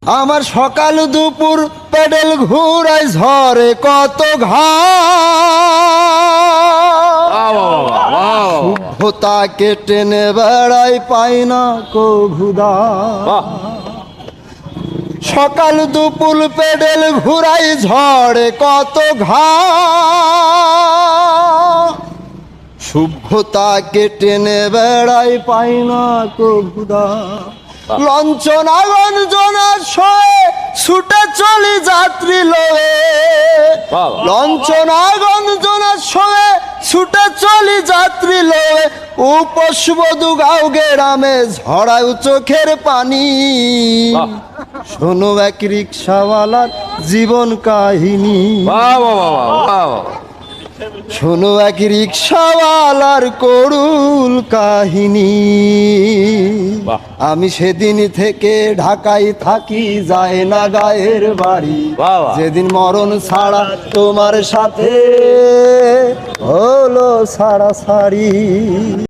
আমার সকাল দুপুর পেডেল ঘুরাই ঝরে কত ঘাতাকে টেনে বেড়াই পাই না কভুদা। সকাল দুপুর পেডেল ঘুরাই ঝরে কত শুভ্যতাকে টেনে বেড়াই পাই না কভুদা। লঞ্চনা গঞ্জনা শোয়ে ছুটে চলি যাত্রী লয়ে, লঞ্চনা গঞ্জনা শোয়ে ছুটে চলি যাত্রী লয়ে। উপসবধু গাও গ্রামে ঝরায় চোখের পানি। শোনো এক রিক্সাওয়ালার জীবন কাহিনী, শোনো এক রিক্সাওয়ালার করুণ কাহিনী। আমি সেদিন থেকে ঢাকায় থাকি, যায় না গায়ের বাড়ি। যেদিন মরণ ছাড়া তোমার সাথে হলো ছাড়াছাড়ি।